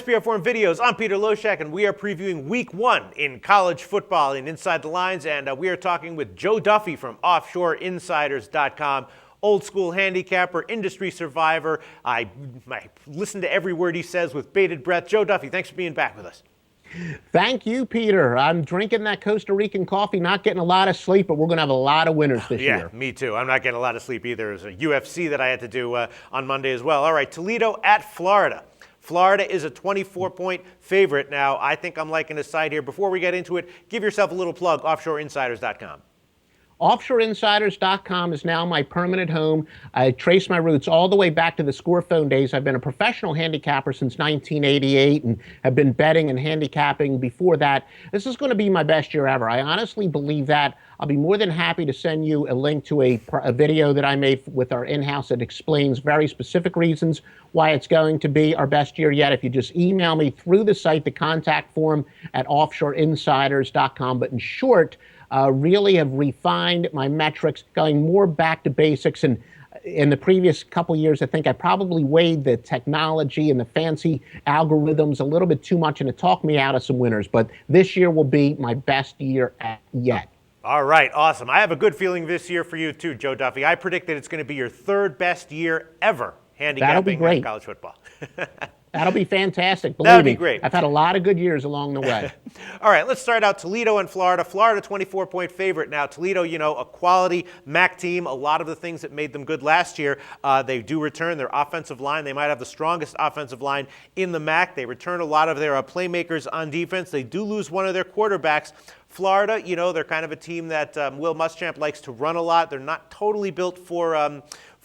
SPR Forum Videos. I'm Peter Loshak, and we are previewing Week 1 in college football in Inside the Lines, and we are talking with Joe Duffy from OffshoreInsiders.com. Old school handicapper, industry survivor. I listen to every word he says with bated breath. Joe Duffy, thanks for being back with us. Thank you, Peter. I'm drinking that Costa Rican coffee, not getting a lot of sleep, but we're going to have a lot of winners this year. Yeah, me too. I'm not getting a lot of sleep either. There's a UFC that I had to do on Monday as well. All right, Toledo at Florida. Florida is a 24-point favorite. Now, I think I'm liking the side here. Before we get into it, give yourself a little plug, OffshoreInsiders.com. OffshoreInsiders.com is now my permanent home. I trace my roots all the way back to the score phone days. I've been a professional handicapper since 1988 and have been betting and handicapping before that. This is going to be my best year ever. I honestly believe that. I'll be more than happy to send you a link to a video that I made with our in-house that explains very specific reasons why it's going to be our best year yet. If you just email me through the site, the contact form at OffshoreInsiders.com. But in short, really have refined my metrics, going more back to basics. And in the previous couple years, I think I probably weighed the technology and the fancy algorithms a little bit too much, and it talked me out of some winners. But this year will be my best year yet. All right, awesome. I have a good feeling this year for you too, Joe Duffy. I predict that it's going to be your third best year ever handicapping college football. That'll be fantastic. That'll be great. I've had a lot of good years along the way. All right, let's start out Toledo and Florida. Florida, 24-point favorite. Now, Toledo, a quality MAC team. A lot of the things that made them good last year, they do return their offensive line. They might have the strongest offensive line in the MAC. They return a lot of their playmakers on defense. They do lose one of their quarterbacks. Florida, they're kind of a team that Will Muschamp likes to run a lot. They're not totally built for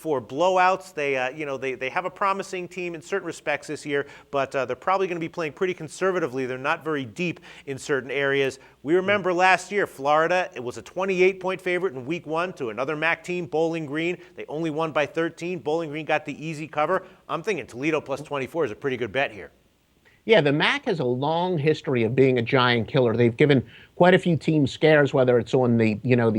blowouts. They have a promising team in certain respects this year, but they're probably going to be playing pretty conservatively. They're not very deep in certain areas. We remember last year, Florida, it was a 28-point favorite in Week 1 to another MAC team, Bowling Green. They only won by 13. Bowling Green got the easy cover. I'm thinking Toledo plus 24 is a pretty good bet here. Yeah, the MAC has a long history of being a giant killer. They've given quite a few teams scares, whether it's on the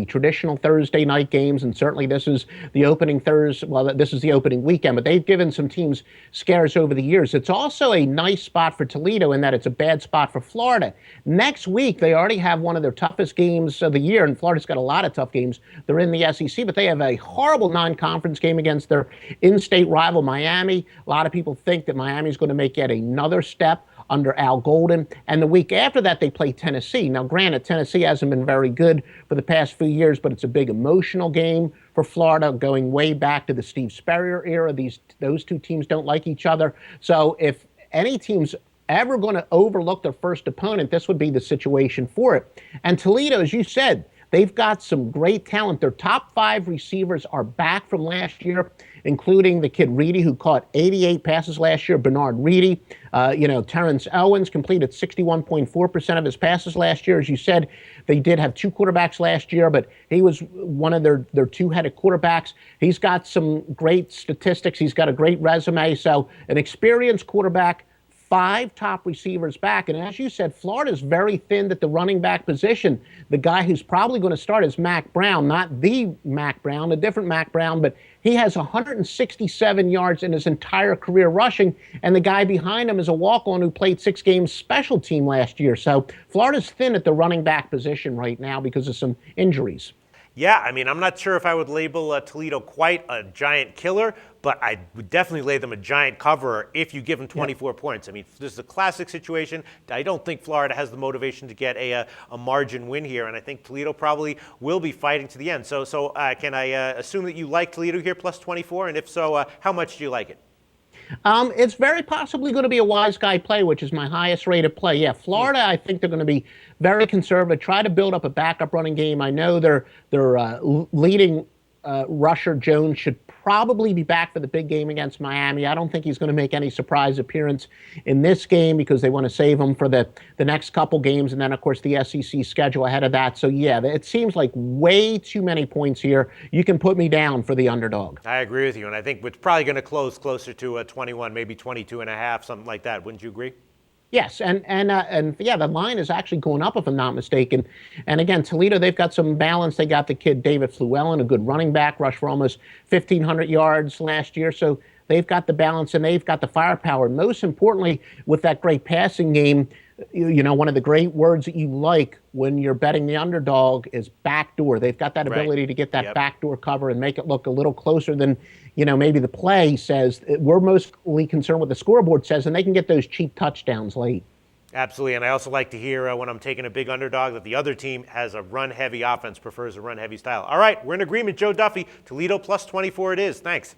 traditional Thursday night games, and certainly this is the opening Thursday. Well, this is the opening weekend, but they've given some teams scares over the years. It's also a nice spot for Toledo in that it's a bad spot for Florida. Next week, they already have one of their toughest games of the year, and Florida's got a lot of tough games. They're in the SEC, but they have a horrible non-conference game against their in-state rival, Miami. A lot of people think that Miami's going to make yet another step under Al Golden. And the week after that, they play Tennessee. Now, granted, Tennessee hasn't been very good for the past few years, but it's a big emotional game for Florida, going way back to the Steve Spurrier era. Those two teams don't like each other. So if any team's ever going to overlook their first opponent, this would be the situation for it. And Toledo, as you said, they've got some great talent. Their top 5 receivers are back from last year, including the kid Reedy, who caught 88 passes last year, Bernard Reedy. Terrence Owens completed 61.4% of his passes last year. As you said, they did have 2 quarterbacks last year, but he was one of their two-headed quarterbacks. He's got some great statistics. He's got a great resume. So an experienced quarterback, 5 top receivers back. And as you said, Florida's very thin at the running back position. The guy who's probably going to start is Mac Brown, not the Mac Brown, a different Mac Brown, but he has 167 yards in his entire career rushing, and the guy behind him is a walk-on who played 6 games special team last year. So Florida's thin at the running back position right now because of some injuries. Yeah, I'm not sure if I would label Toledo quite a giant killer, but I would definitely lay them a giant coverer if you give them 24 points. This is a classic situation. I don't think Florida has the motivation to get a margin win here, and I think Toledo probably will be fighting to the end. So can I assume that you like Toledo here plus 24, and if so, how much do you like it? It's very possibly going to be a wise guy play, which is my highest rated play. Yeah, Florida, I think they're going to be very conservative, try to build up a backup running game. I know their leading rusher, Jones, should probably be back for the big game against Miami. I don't think he's going to make any surprise appearance in this game because they want to save him for the next couple games, and then, of course, the SEC schedule ahead of that. So, yeah, it seems like way too many points here. You can put me down for the underdog. I agree with you, and I think it's probably going to close closer to 21, maybe 22 and a half, something like that. Wouldn't you agree? Yes, and yeah, the line is actually going up if I'm not mistaken. And again, Toledo, they've got some balance. They got the kid David Fluellen, a good running back, rushed for almost 1,500 yards last year. So they've got the balance and they've got the firepower. Most importantly, with that great passing game, you know, one of the great words that you like when you're betting the underdog is backdoor. They've got that Right. ability to get that Yep. backdoor cover and make it look a little closer than, you know, maybe the play says. We're mostly concerned with the scoreboard says, and they can get those cheap touchdowns late. Absolutely, and I also like to hear when I'm taking a big underdog that the other team has a run-heavy offense, prefers a run-heavy style. All right, we're in agreement. Joe Duffy, Toledo plus 24 it is. Thanks.